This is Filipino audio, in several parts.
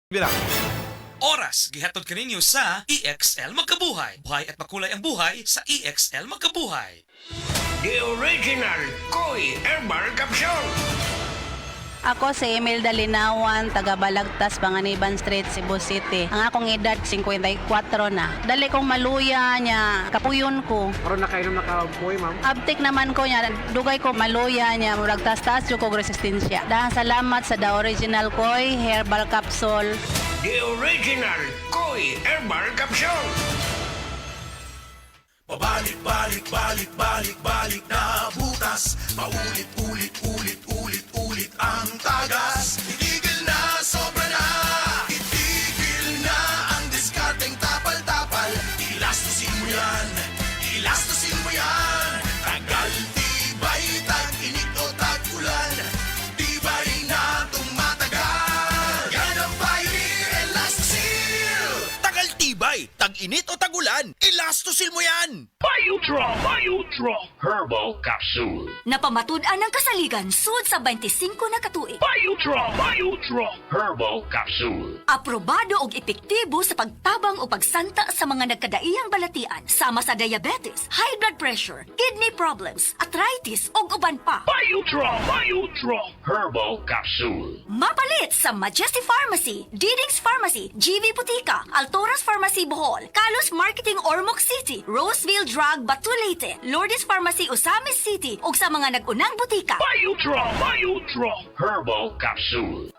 Bilang. Oras, gihatod kaninyo sa EXL Magkabuhay. Buhay at makulay ang buhay sa EXL Magkabuhay. The original Koi Herbal Capsule. Ako si Imelda Linawan, taga Balagtas, Panganiban Street, Cebu City. Ang akong edad, 54 na. Dali kong maluya niya, kapuyon ko. Karon na kayo nakabuhay, ma'am. Abtik naman ko niya, dugay ko maluya niya, murag tas-tas yung kong resistensya. Dahil salamat sa The Original Koi Herbal Capsule. The original Koi Herbal Capsule. Pabalik na butas. Paulit-ulit ang tagas. Itigil na, sobra na. Itigil na ang diskarteng tapal-tapal. Ilastusin mo yan, tagal, tibay, tag-init o tag-ulan. Tibay na tumatagal. Yan ang Pioneer Elastosil. Tagal tibay, tag-init o tag-ulan, elastosil mo yan! Biodraw Herbal Capsule. Napamatud-an ng kasaligan sud sa 25 na katuig. Biodraw Herbal Capsule. Aprobado og epektibo sa pagtabang o pagsanta sa mga nagkadaiyang balatian sama sa diabetes, high blood pressure, kidney problems, arthritis ug uban pa. Biodraw Herbal Capsule. Mapalit sa Majesty Pharmacy, Diding's Pharmacy, GV Butika, Altoras Pharmacy Bohol, Kalos Marketing Ormoc City, Roseville Drug Batulete, Lourdes Pharmacy Osamis City ug sa mga nag-unang butika. Biodraw Herbal Capsule.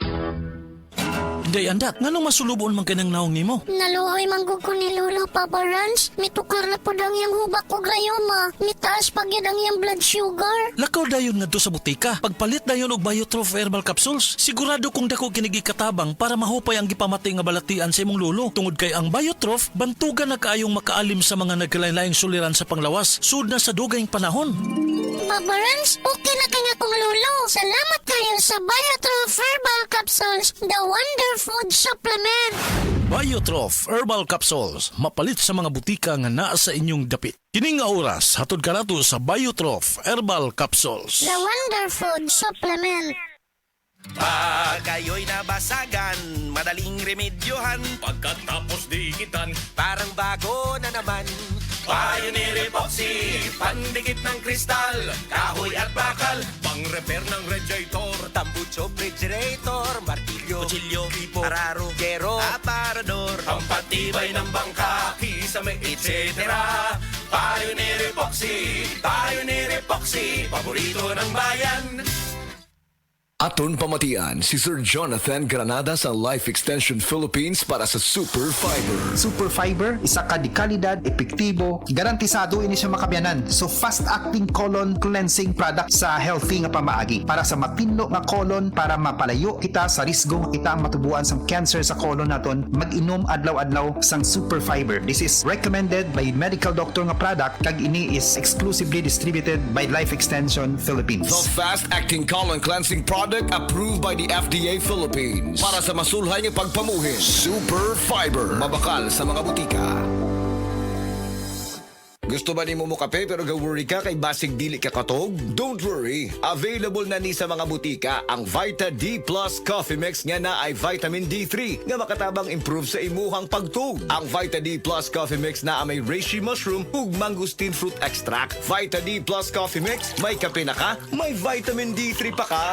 Day andak, nganong masulubon man kanang naong nimo? Naluoy manggug ko ni Lolo Papa Rans. Mitukar na po dang yung hubak ko grayoma. Mitaas pag yan ang yung blood sugar. Lakaw dayon ngadto sa butika. Pagpalit dayon og Biotrof Herbal Capsules, sigurado kung dako kinigi katabang para mahupay ang gipamatay nga balatian sa imong lolo. Tungod kay ang Biotrof, bantugan na kaayong makaalim sa mga nagkalain-laing suliran sa panglawas, sud na sa dugayng panahon. Papa Rans, okay na kaya kong lolo. Salamat kayo sa Biotrof Herbal Capsules, the Wonder Food Supplement. Biotrof Herbal Capsules, mapalit sa mga butika nga naa sa inyong dapit. Kining nga oras, hatod ka nato sa Biotrof Herbal Capsules. The Wonder Food Supplement. Pag kayo'y nabasagan, madaling remedyohan. Pagkatapos diikitan, Parang bago na naman. Pioneer Epoxy, pandikit ng kristal, kahoy at bakal, pang-repair ng radiator, tambucho, refrigerator, martilyo, kutsilyo, tipo, araro, gero, aparador, pampatibay ng bangka, kisame, etc. Pioneer Epoxy, paborito ng bayan. Aton pamatian si Sir Jonathan Granada sa Life Extension Philippines para sa Super Fiber. Super Fiber, isa ka di kalidad, epektibo, garantisado ini siya makabiyanan. So fast-acting colon cleansing product sa healthy nga pamaagi para sa matinlo nga colon para mapalayo kita sa risgo nga kita ang matubuan sa cancer sa colon naton. Mag-inom adlaw-adlaw sang Super Fiber. This is recommended by medical doctor nga product kag ini is exclusively distributed by Life Extension Philippines. The fast-acting colon cleansing product approved by the FDA Philippines para sa masulhay ng pagpamuhin. Super Fiber, mabakal sa mga butika. Gusto ba ni mo kape pero ga-worry ka kay basig dili ka katog? Don't worry, available na ni sa mga butika ang Vita D Plus Coffee Mix nga na ay vitamin D3 nga makatabang improve sa imuhang pagtug. Ang Vita D Plus Coffee Mix na may reishi mushroom ug mangosteen fruit extract. Vita D Plus Coffee Mix, may kape na ka, may vitamin D3 pa ka.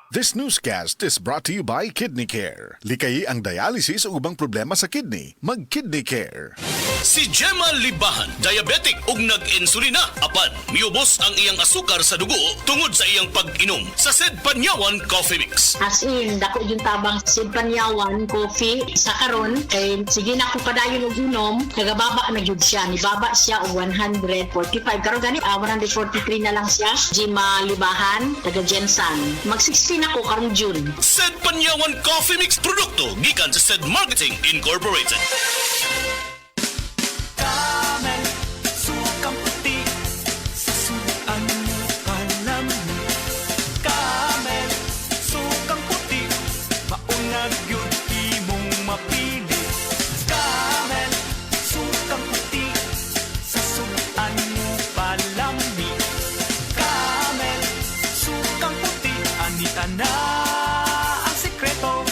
This newscast is brought to you by Kidney Care. Likayi ang dialysis o ubang problema sa kidney. Mag-Kidney Care. Si Gemma Libahan, diabetic ug nag-insulina. Apan, miubos ang iyang asukar sa dugo tungod sa iyang pag-inom sa Sed Panyawan Coffee Mix. As in, dako yung tabang Sid Panyawan coffee sa karon kay sige na ko padayon og inom, nagababa na gyud siya. Nibaba siya og 145 karon gani 143 na lang siya. Gemma Libahan, taga Jensan. Mag-16 ako karong June. Sed Panyawan Coffee Mix produkto gikan sa Sed Marketing Incorporated. Na ang sikreto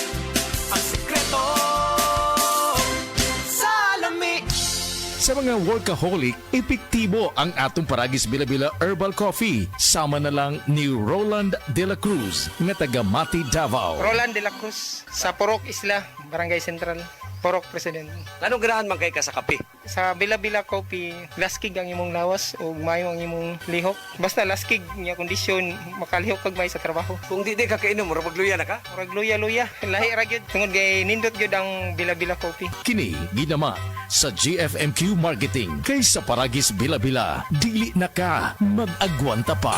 Sa mga workaholic, epektibo ang atong Paragis Bila-Bila Herbal Coffee. Sama na lang ni Roland De La Cruz nga taga Mati, Davao. Roland De La Cruz sa Purok Isla, Barangay Central. Purok President. Anong ganahan man kay ka sa kape? Sa Bila-Bila Coffee, laskig ang imong lawas o mayo ang imong lihok. Basta laskig niya kondisyon, makalihok kag may sa trabaho. Kung di ka kainom, mura magluya na ka? Murag luya-luya. Lahi ra gyud. Tungod kay nindot gyud ang Bila-Bila Coffee. Kini ginama sa GFMQ Marketing kay sa Paragis Bila-Bila. Dili na ka mag-agwanta pa.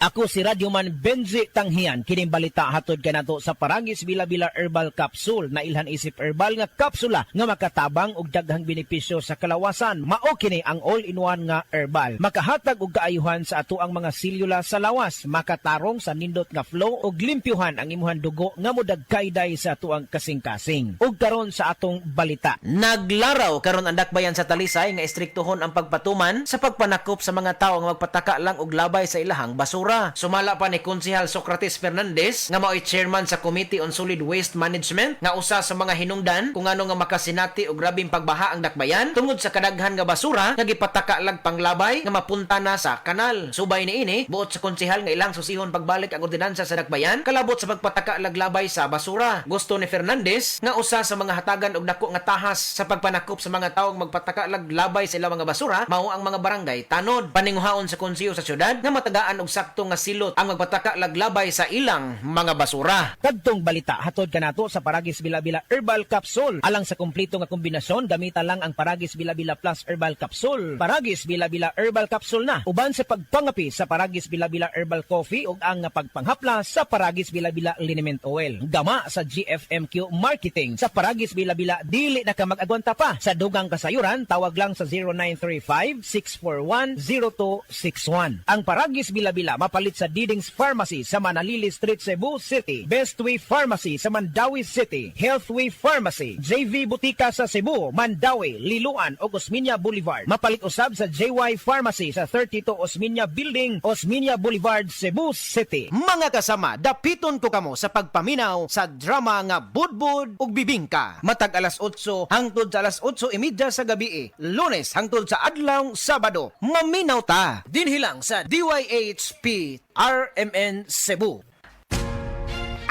Ako si Radyoman Benzi Tanghian, kining balita hatod kanato sa Paragis Bila-Bila Herbal Capsule na ilhan isip herbal nga kapsula nga makatabang og daghang benepisyo sa kalawasan. Mao kini ang all-in-one nga herbal. Makahatag og kaayuhan sa ato ang mga selula sa lawas, makatarong sa nindot nga flow og limpyuhan ang imuhang dugo nga modagkayday sa ato ang kasing-kasing. Ug karon sa atong balita. Naglaraw karon ang dakbayan sa Talisay nga istriktuhon ang pagpatuman sa pagpanakop sa mga tawo nga magpataka lang og labay sa ilahang basura. Sumala pa ni Konsehal Socrates Fernandez nga mao'y chairman sa Committee on Solid Waste Management nga usa sa mga hinungdan kung ano nga makasinati og grabing pagbaha ang dakbayan tungod sa kadaghan nga basura nga gipataka lag panglabay nga mapunta na sa kanal. Subay niini, buot sa konsehal nga ilang susihon pagbalik ang ordinansa sa dakbayan kalabot sa pagpataka lag labay sa basura. Gusto ni Fernandez nga usa sa mga hatagan og dako nga tahas sa pagpanakop sa mga tawong magpataka lag labay sa ilang mga basura mao ang mga barangay tanod. Paninguhaon sa konseho sa syudad nga matagaan og sakto nga silot ang magpataka laglabay sa ilang mga basura. Kadtong balita hatod kanato sa Paragis Bila-Bila Herbal Capsule. Alang sa kumpleto nga kombinasyon, gamita lang ang Paragis Bila-Bila Plus Herbal Capsule. Paragis Bila-Bila Herbal Capsule na uban sa pagpangapi sa Paragis Bila-Bila Herbal Coffee ug ang pagpanghapla sa Paragis Bila-Bila Liniment Oil. Gama sa GFMQ Marketing. Sa Paragis Bila-Bila dili na ka mag-agwanta pa. Sa dugang kasayuran tawag lang sa 0935-641-0261. Ang Paragis Bila-Bila mapalit sa Didings Pharmacy sa Manalili Street, Cebu City, Bestway Pharmacy sa Mandawi City, Healthway Pharmacy, JV Butika sa Cebu, Mandawi, Liloan o Osmeña Boulevard. Mapalit usab sa JY Pharmacy sa 32 Osmeña Building, Osmeña Boulevard, Cebu City. Mga kasama, dapiton ko kamo sa pagpaminaw sa drama nga Budbud ug Bibingka. Matag alas 8 hangtod sa alas 8:30 sa gabi, Lunes hangtod sa adlaw Sabado. Maminaw ta dinhi lang sa DYHP RMN Cebu.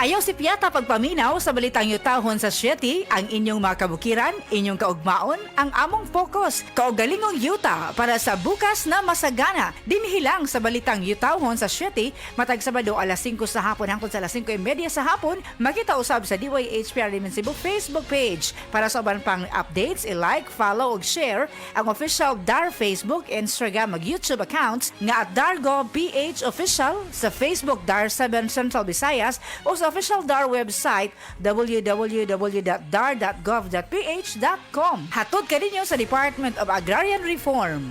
Ayaw si Piata pagpaminaw sa balitang yutahon sa Sieti, ang inyong mga kabukiran, inyong kaugmaon, ang among focus, kaugalingong yuta para sa bukas na masagana. Dinhilang sa balitang yutahon sa Sieti, matag Sabado alas 5 sa hapon hangtod sa alas 5:30 sa hapon, makita usab sa DYHP RMN Cebu Facebook page. Para sa uban pang updates, i-like, follow ug share ang official DAR Facebook, Instagram ug YouTube accounts nga at DarGovPH Official sa Facebook DAR 7 Central Visayas o sa official DAR website www.dar.gov.ph.com. Hatod ka ninyo sa Department of Agrarian Reform.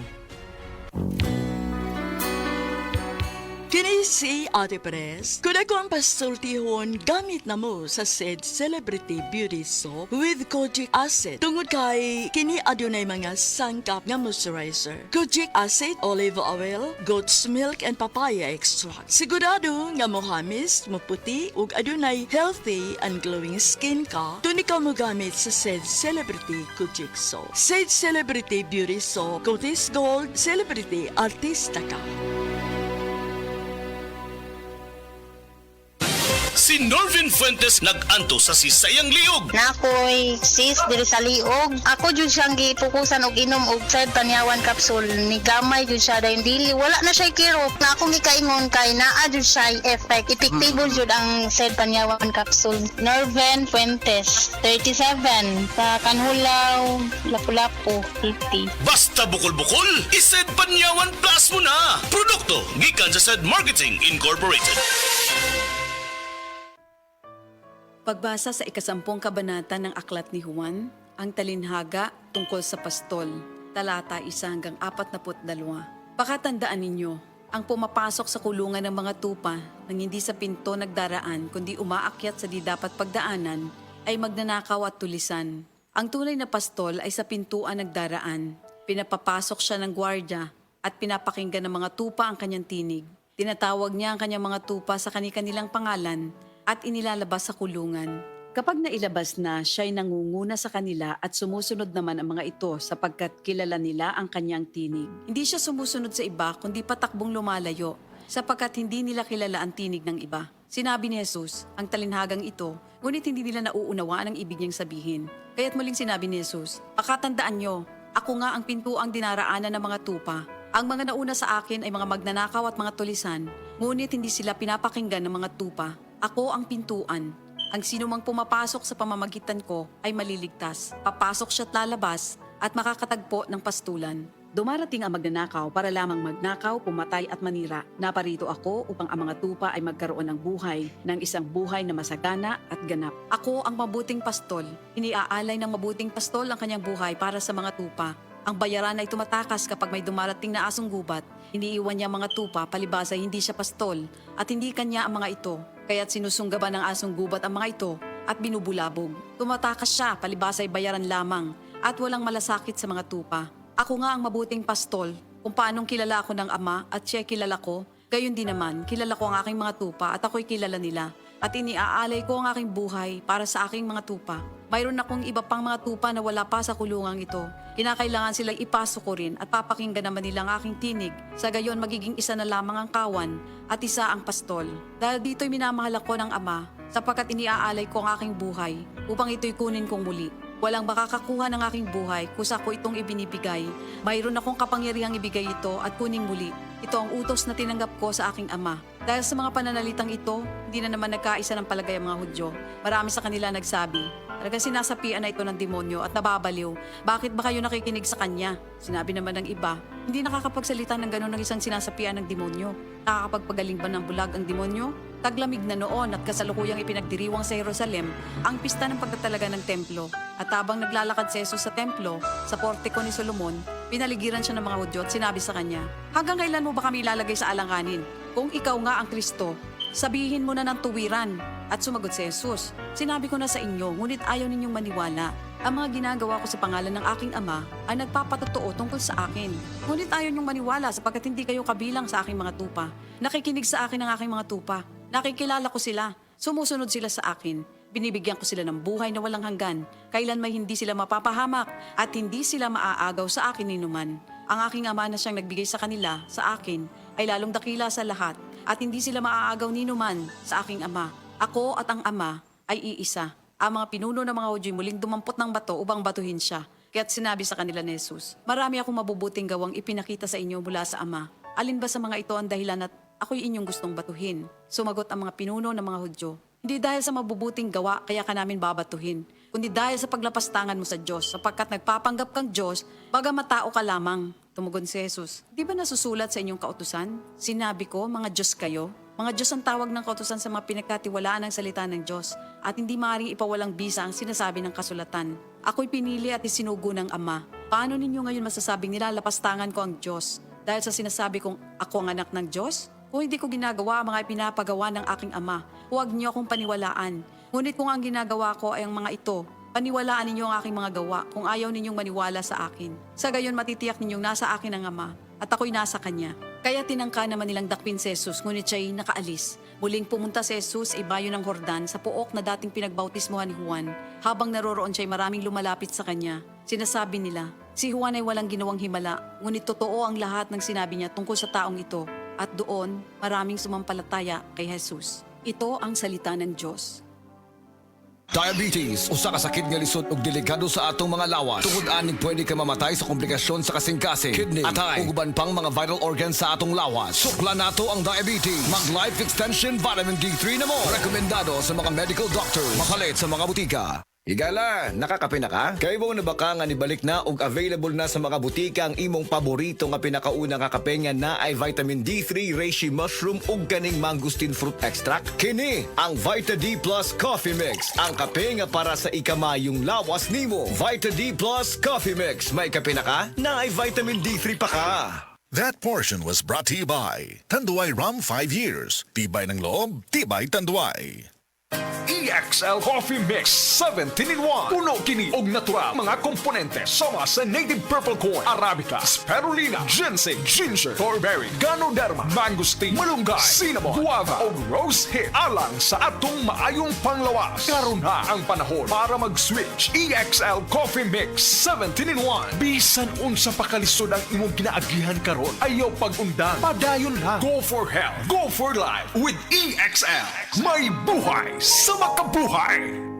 Kini si Ate Pres. Kung ako ang pasultihon, gamit na mo sa said Celebrity Beauty Soap with Kojic Acid. Tungod kay kini adunay mga sangkap nga moisturizer. Kojic Acid, olive oil, goat's milk, and papaya extract. Sigurado nga mohamis, maputi, ug adunay healthy and glowing skin ka, tuni ka mo gamit sa said Celebrity Kojic Soap. Said Celebrity Beauty Soap, Cotis Gold, Celebrity Artista ka. Si Norvin Fuentes nag-anto sa sisayang liog. Nakoy sis diri sa liog. Ako jud siyang gipukusan og inom og Sed Panyawan capsule. Ni gamay jud siya dayon dili wala na siya kirot. Na akong gikaingon kay naa jud siya effect. Epektibo jud ang Sed Panyawan capsule. Norvin Fuentes, 37, sa Kanhulaw, Lapu-Lapu, 50. Basta bukol-bukol, ised Panyawan Plus mo na. Produkto gikan sa Sed Marketing Incorporated. Pagbasa sa 10 kabanata ng Aklat ni Juan, ang talinhaga tungkol sa pastol, talata 1-42. Pakatandaan ninyo, ang pumapasok sa kulungan ng mga tupa nang hindi sa pinto nagdaraan kundi umaakyat sa di dapat pagdaanan ay magnanakaw at tulisan. Ang tunay na pastol ay sa pintuan nagdaraan. Pinapapasok siya ng gwardya at pinapakinggan ng mga tupa ang kanyang tinig. Tinatawag niya ang kanyang mga tupa sa kani-kanilang pangalan at inilalabas sa kulungan. Kapag nailabas na, siya'y nangunguna sa kanila at sumusunod naman ang mga ito sapagkat kilala nila ang kanyang tinig. Hindi siya sumusunod sa iba kundi patakbong lumalayo sapagkat hindi nila kilala ang tinig ng iba. Sinabi ni Jesus, ang talinhagang ito, ngunit hindi nila nauunawaan ang ibig niyang sabihin. Kaya't muling sinabi ni Jesus, pakatandaan nyo, ako nga ang pintuang dinaraanan ng mga tupa. Ang mga nauna sa akin ay mga magnanakaw at mga tulisan, ngunit hindi sila pinapakinggan ng mga tupa. Ako ang pintuan. Ang sino mang pumapasok sa pamamagitan ko ay maliligtas. Papasok siya at lalabas at makakatagpo ng pastulan. Dumarating ang magnanakaw para lamang magnakaw, pumatay at manira. Naparito ako upang ang mga tupa ay magkaroon ng buhay, ng isang buhay na masagana at ganap. Ako ang mabuting pastol. Iniaalay ng mabuting pastol ang kanyang buhay para sa mga tupa. Ang bayaran ay tumatakas kapag may dumarating na asong gubat. Iniiwan niya mga tupa palibhas ay hindi siya pastol at hindi kanya ang mga ito. Kaya't sinusunggaban ng asong gubat ang mga ito at binubulabog. Tumatakas siya palibhas ay bayaran lamang at walang malasakit sa mga tupa. Ako nga ang mabuting pastol. Kung paanong kilala ako ng Ama at siya kilala ko, gayon din naman kilala ko ang aking mga tupa at ako'y kilala nila. At iniaalay ko ang aking buhay para sa aking mga tupa. Mayroon akong iba pang mga tupa na wala pa sa kulungang ito. Kinakailangan silang ipasok ko rin at papakinggan naman nila ang aking tinig. Sa gayon magiging isa na lamang ang kawan at isa ang pastol. Dahil dito'y minamahal ako ng Ama sapagkat iniaalay ko ang aking buhay upang ito'y kunin kong muli. Walang makakakuha ng aking buhay kusa ko itong ibinibigay. Mayroon akong kapangyarihang ibigay ito at kuning muli. Ito ang utos na tinanggap ko sa aking Ama. Dahil sa mga pananalitang ito, hindi na naman nagkaisa ng palagay ang mga Hudyo. Marami sa kanila nagsabi, talagang sinasapian na ito ng demonyo at nababaliw. Bakit ba kayo nakikinig sa kanya? Sinabi naman ng iba, hindi nakakapagsalita ng gano'n ng isang sinasapian ng demonyo. Nakakapagpagaling ba ng bulag ang demonyo? Taglamig na noon at kasalukuyang ipinagdiriwang sa Jerusalem ang pista ng pagtatalaga ng templo. At habang naglalakad si Jesus sa templo, sa portiko ni Solomon, pinaligiran siya ng mga Hudyo at sinabi sa kanya, hanggang kailan mo ba kami ilalagay sa alanganin? Kung ikaw nga ang Kristo, sabihin mo na ng tuwiran. At sumagot si Jesus, sinabi ko na sa inyo, ngunit ayaw ninyong maniwala. Ang mga ginagawa ko sa pangalan ng aking Ama ay nagpapatotoo tungkol sa akin. Ngunit ayaw ninyong maniwala sapagkat hindi kayo kabilang sa aking mga tupa. Nakikinig sa akin ang aking mga tupa. Nakikilala ko sila. Sumusunod sila sa akin. Binibigyan ko sila ng buhay na walang hanggan. Kailan may hindi sila mapapahamak at hindi sila maaagaw sa akin ninuman. Ang aking Ama na siyang nagbigay sa kanila, sa akin, ay lalong dakila sa lahat at hindi sila maaagaw ninuman sa aking Ama. Ako at ang Ama ay iisa. Ang mga pinuno ng mga Hudyo muling dumampot ng bato upang batuhin siya. Kaya't sinabi sa kanila ni Jesus, marami akong mabubuting gawang ipinakita sa inyo mula sa Ama. Alin ba sa mga ito ang dahilan at ako'y inyong gustong batuhin? Sumagot ang mga pinuno ng mga Hudyo, hindi dahil sa mabubuting gawa kaya ka namin babatuhin, kundi dahil sa paglapastangan mo sa Diyos, sapagkat nagpapanggap kang Diyos, bagamat tao ka lamang. Tumugon si Jesus, di ba nasusulat sa inyong kautusan? Sinabi ko, mga Diyos kayo. Mga Diyos ang tawag ng kautusan sa mga pinagkatiwalaan ng salita ng Diyos at hindi maaaring ipawalang bisa ang sinasabi ng kasulatan. Ako'y pinili at isinugo ng Ama. Paano ninyo ngayon masasabing nilalapastangan ko ang Diyos? Dahil sa sinasabi kong ako ang anak ng Diyos? Kung hindi ko ginagawa ang mga ipinapagawa ng aking Ama, huwag niyo akong paniwalaan. Ngunit kung ang ginagawa ko ay ang mga ito, paniwalaan ninyo ang aking mga gawa kung ayaw ninyong maniwala sa akin. Sa gayon matitiyak ninyong nasa akin ang Ama at ako'y nasa Kanya. Kaya tinangka naman nilang dakpin si Jesus, ngunit siya'y nakaalis. Muling pumunta si Jesus ibayo ng Jordan sa pook na dating pinagbautismohan ni Juan. Habang naroroon siya'y maraming lumalapit sa kanya. Sinasabi nila, si Juan ay walang ginawang himala, ngunit totoo ang lahat ng sinabi niya tungkol sa taong ito. At doon, maraming sumampalataya kay Jesus. Ito ang salita ng Diyos. Diabetes, usa ka sakit nga lisod ug delikado sa atong mga lawas. Tungod aning pwede ka mamatay sa komplikasyon sa kasing-kasing, kidney, atay, ug uban pang mga vital organs sa atong lawas. Sukla nato ang diabetes. Mag Life Extension Vitamin D3 na mo. Rekomendado sa mga medical doctors. Makalit sa mga butika. Higala, nakakape na ka? Kay mo na baka nga nibalik na ug available na sa mga butika ang imong paborito nga pinakauna nga kape nga na ay vitamin D3, reishi mushroom ug kaning mangosteen fruit extract. Kini ang Vita D Plus Coffee Mix, ang kape nga para sa ikamayong lawas nimo. Vita D Plus Coffee Mix, may kape na ka? Na ay vitamin D3 pa ka. That portion was brought to you by Tanduay Rum 5 Years. Tibay ng loob, tibay Tanduay. EXL Coffee Mix 17-in-1. Puno kini og natural mga komponente sama sa native purple corn, arabica, spirulina, ginseng, ginger, thornberry, ganoderma, mangosteen, malunggay, cinnamon, guava o rose hip alang sa atong maayong panglawas. Karon na ang panahon para mag-switch. EXL Coffee Mix 17-in-1. Bisan unsa pa kalisod ang imong ginaagihan karon, ayaw pag-undang. Padayon lang. Go for health. Go for life with EXL. May buhay sa makabuhay.